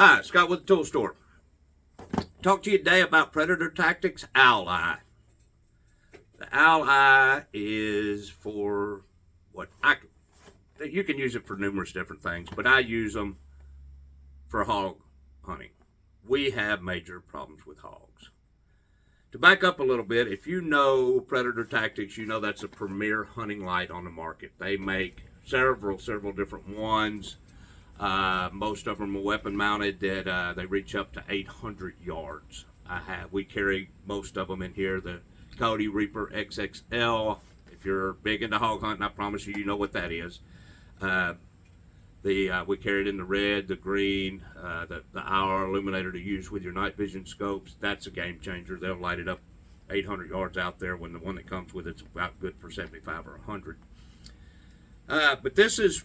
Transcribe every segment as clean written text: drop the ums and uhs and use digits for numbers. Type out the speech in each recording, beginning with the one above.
Hi, Scott with the Tool Store. Talk to you today about Predator Tactics Owl Eye. The Owl Eye is for you can use it for numerous different things, but I use them for hog hunting. We have major problems with hogs. To back up a little bit, if you know Predator Tactics, you know that's a premier hunting light on the market. They make several different ones. Most of them are weapon mounted that they reach up to 800 yards. We carry most of them in here. The Coyote Reaper XXL. If you're big into hog hunting, I promise you know what that is. We carry it in the red, the green, the IR illuminator to use with your night vision scopes. That's a game changer. They'll light it up 800 yards out there when the one that comes with it's about good for 75 or 100. But this is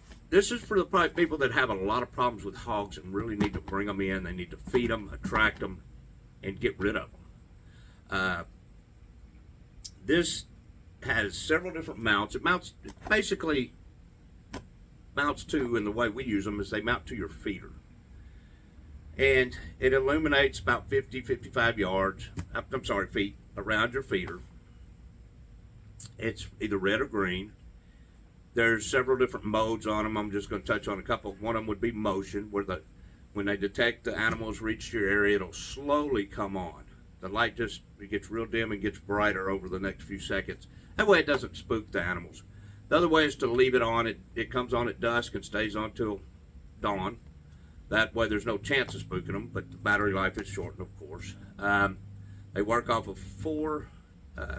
for the people that have a lot of problems with hogs and really need to bring them in. They need to feed them, attract them, and get rid of them. This has several different mounts. It basically mounts to, and the way we use them is they mount to your feeder. And it illuminates about 55 yards, feet around your feeder. It's either red or green. There's several different modes on them. I'm just going to touch on a couple. One of them would be motion, where when they detect the animals reach your area, it'll slowly come on. The light it gets real dim and gets brighter over the next few seconds. That way it doesn't spook the animals. The other way is to leave it on. It comes on at dusk and stays on till dawn. That way there's no chance of spooking them, but the battery life is shortened, of course. They work off of 4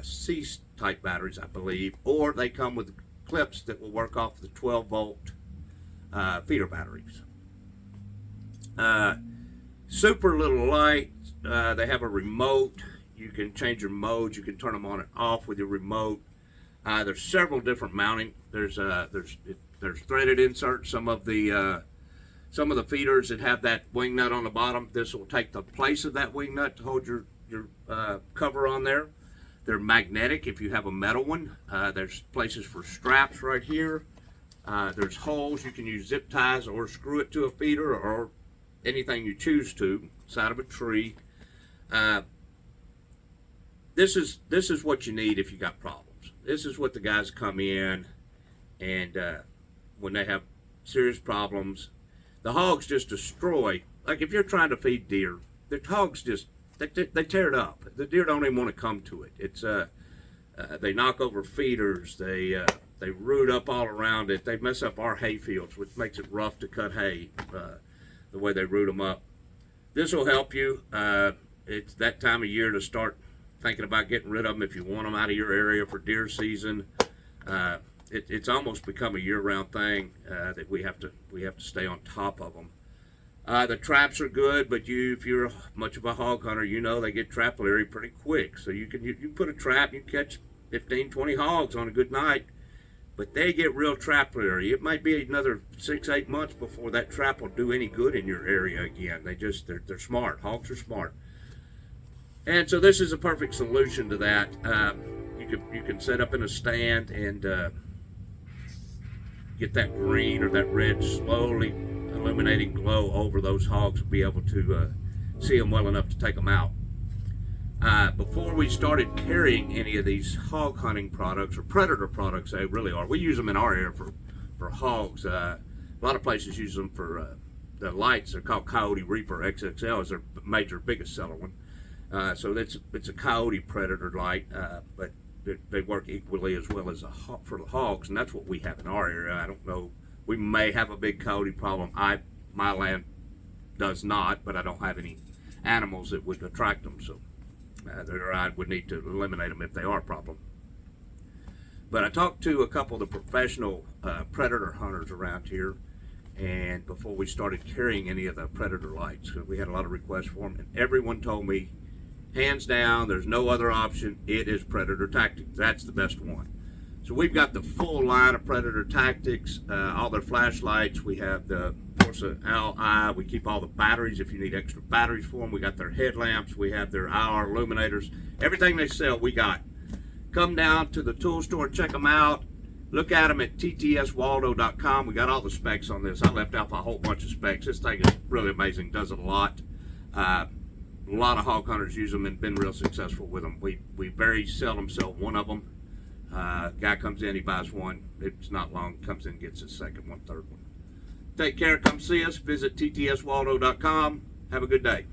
C-type batteries, I believe, or they come with clips that will work off the 12-volt feeder batteries. Super little light. They have a remote. You can change your modes. You can turn them on and off with your remote. There's several different mounting. There's threaded inserts. Some of the feeders that have that wing nut on the bottom, this will take the place of that wing nut to hold your cover on there. They're magnetic if you have a metal one. There's places for straps right here. There's holes. You can use zip ties or screw it to a feeder or anything you choose to, side of a tree. This is what you need if you got problems. This is what the guys come in, and when they have serious problems, the hogs just destroy. Like if you're trying to feed deer, the hogs just they tear it up. The deer don't even want to come to it. It's they knock over feeders. They root up all around it. They mess up our hay fields, which makes it rough to cut hay. The way they root them up. This will help you. It's that time of year to start thinking about getting rid of them if you want them out of your area for deer season. It's almost become a year-round thing that we have to stay on top of them. The traps are good, but if you're much of a hog hunter, you know they get trap leery pretty quick. So you can put a trap, you catch 15, 20 hogs on a good night, but they get real trap leery. It might be another 6-8 months before that trap will do any good in your area again. They're smart. Hogs are smart. And so this is a perfect solution to that. You can set up in a stand and get that green or that red slowly illuminating glow over those hogs to be able to see them well enough to take them out. Before we started carrying any of these hog hunting products, or predator products they really are, we use them in our area for hogs. A lot of places use them for the lights. They're called Coyote Reaper XXL is their biggest seller one. So it's a Coyote Predator light, but they work equally as well as for the hogs, and that's what we have in our area. I don't know. We may have a big coyote problem. My land does not, but I don't have any animals that would attract them, so I would need to eliminate them if they are a problem. But I talked to a couple of the professional predator hunters around here, and before we started carrying any of the predator lights, we had a lot of requests for them, and everyone told me, hands down, there's no other option. It is Predator Tactics. That's the best one. So we've got the full line of Predator Tactics, all their flashlights. We have the Forza Owl Eye. We keep all the batteries if you need extra batteries for them. We got their headlamps. We have their IR illuminators. Everything they sell, we got. Come down to the tool store, check them out. Look at them at ttswaldo.com. We got all the specs on this. I left out a whole bunch of specs. This thing is really amazing. Does it a lot. A lot of hog hunters use them and been real successful with them. We very seldom sell one of them. Guy comes in, he buys one. It's not long, comes in, gets his second one, third one. Take care. Come see us. Visit ttswaldo.com. Have a good day.